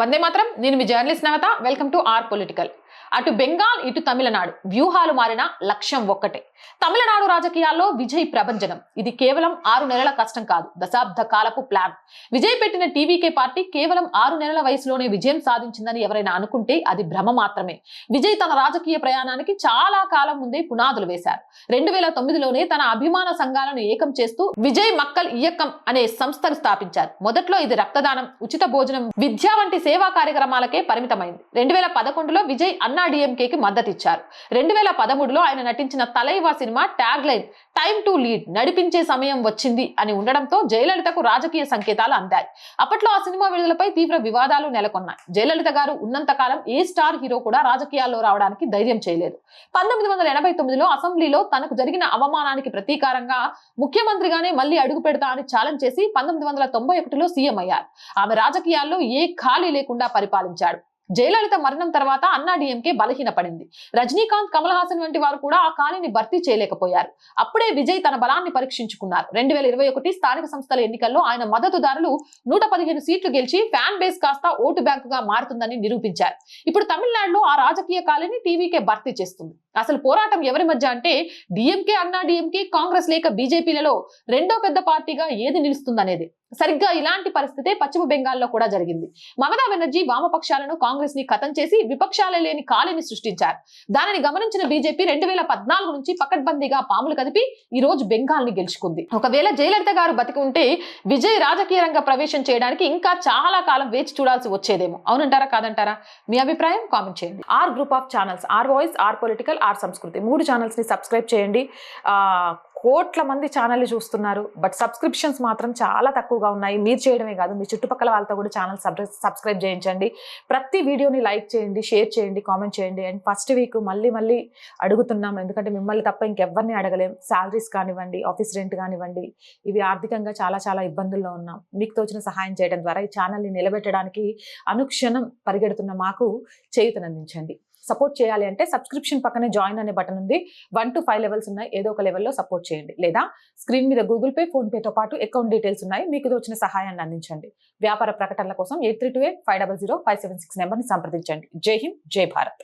వందే మాత్రం. నేను మీ journalist Navatha. Welcome to our political. అటు బెంగాల్ ఇటు తమిళనాడు వ్యూహాలు మారిన లక్ష్యం ఒక్కటే. తమిళనాడు రాజకీయాల్లో విజయ్ ప్రభంజనం. ఇది కేవలం 6 నెలల కష్టం కాదు, దశాబ్ద కాలపు ప్లాన్. విజయ్ పెట్టిన టీవీకే పార్టీ కేవలం 6 నెలల వయసులోనే విజయం సాధించిందని ఎవరైనా అనుకుంటే అది భ్రమ మాత్రమే. విజయ్ తన రాజకీయ ప్రయాణానికి చాలా కాలం ముందే పునాదులు వేశారు. 2009లోనే తన అభిమాన సంఘాలను ఏకం చేస్తూ విజయ్ మక్కల్ ఇయక్కం అనే సంస్థను స్థాపించారు. మొదట్లో ఇది రక్తదానం, ఉచిత భోజనం, విద్య వంటి సేవా కార్యక్రమాలకే పరిమితమైంది. 2011లో విజయ్ అన్నా డిఎంకేకి మద్దతిచ్చారు. 2013లో ఆయన నటించిన Thalaivaa cinema tag line time to lead, నడిపించే సమయం వచ్చింది అని ఉండడంతో జయలలితకు రాజకీయ సంకేతాలు అందాయి. అప్పట్లో ఆ సినిమా విడుదలపై తీవ్ర వివాదాలు నెలకొన్నాయి. జయలలిత గారు ఉన్నంత కాలం ఏ స్టార్ హీరో కూడా రాజకీయాల్లో రావడానికి ధైర్యం చేయలేదు. 1989లో అసెంబ్లీలో తనకు జరిగిన అవమానానికి ప్రతీకారంగా ముఖ్యమంత్రిగానే మళ్లీ అడుగు పెడతా అని ఛాలెంజ్ చేసి 1991లో సీఎం అయ్యారు. ఆమె రాజకీయాల్లో ఏ ఖాళీ లేకుండా పరిపాలించాడు. జయలలిత మరణం తర్వాత అన్నా డిఎంకే బలహీనపడింది. రజనీకాంత్, కమల్ హాసన్ వంటి వారు కూడా ఆ ఖాళీని భర్తీ చేయలేకపోయారు. అప్పుడే విజయ్ తన బలాన్ని పరీక్షించుకున్నారు. 2021 స్థానిక సంస్థల ఎన్నికల్లో ఆయన మద్దతుదారులు 115 సీట్లు గెలిచి ఫ్యాన్ బేస్ కాస్త ఓటు బ్యాంకుగా మారుతుందని నిరూపించారు. ఇప్పుడు తమిళనాడులో ఆ రాజకీయ ఖాళీని టీవీకే భర్తీ చేస్తుంది. అసలు పోరాటం ఎవరి మధ్య అంటే డిఎంకే, అన్నా డిఎంకే, కాంగ్రెస్ లేక బీజేపీలలో రెండో పెద్ద పార్టీగా ఏది నిలుస్తుందనేది. సరిగ్గా ఇలాంటి పరిస్థితే పశ్చిమ బెంగాల్లో కూడా జరిగింది. మమతా బెనర్జీ వామపక్షాలను, కాంగ్రెస్ ని ఖతం చేసి విపక్షాలే లేని ఖాళీని సృష్టించారు. దానిని గమనించిన బీజేపీ 2014 నుంచి పకడ్బందీగా పాములు కదిపి ఈ రోజు బెంగాల్ ని గెలుచుకుంది. ఒకవేళ జయలలిత గారు బతికి ఉంటే విజయ్ రాజకీయ రంగ ప్రవేశం చేయడానికి ఇంకా చాలా కాలం వేచి చూడాల్సి వచ్చేదేమో. అవునంటారా కాదంటారా? మీ అభిప్రాయం కామెంట్ చేయండి. Our group of channels, our voice, our political, our Sanskriti 3 channels ని సబ్స్క్రైబ్ చేయండి. కోట్ల మంది ఛానల్ చూస్తున్నారు, బట్ సబ్స్క్రిప్షన్స్ మాత్రం చాలా తక్కువగా ఉన్నాయి. మీరు చేయడమే కాదు, మీ చుట్టుపక్కల వాళ్ళతో కూడా ఛానల్ సబ్స్క్రైబ్ చేయించండి. ప్రతి వీడియోని లైక్ చేయండి, షేర్ చేయండి, కామెంట్ చేయండి. అండ్ ఫస్ట్ వీక్ మళ్ళీ అడుగుతున్నాం, ఎందుకంటే మిమ్మల్ని తప్ప ఇంకెవ్వరిని అడగలేం. శాలరీస్ కానివ్వండి, ఆఫీస్ రెంట్ కానివ్వండి, ఇవి ఆర్థికంగా చాలా ఇబ్బందుల్లో ఉన్నాం. మీకు తోచిన సహాయం చేయడం ద్వారా ఈ ఛానల్ని నిలబెట్టడానికి అనుక్షణం పరిగెడుతున్న మాకు చేయూతనందించండి. సపోర్ట్ చేయాలి అంటే సబ్స్క్రిప్షన్ పక్కనే జాయిన్ అనే బటన్ ఉంది. 1 to 5 లెవెల్స్ ఉన్నాయి. ఏదో ఒక లెవెల్లో సపోర్ట్ చేయండి. లేదా స్క్రీన్ మీద గూగుల్ పే, ఫోన్ పేతో పాటు అకౌంట్ డీటెయిల్స్ ఉన్నాయి. మీకు వచ్చిన సహాయాన్ని అందించండి. వ్యాపార ప్రకటనల కోసం 8328500576 నెంబర్ని సంప్రదించండి. జై హింద్, జై భారత్.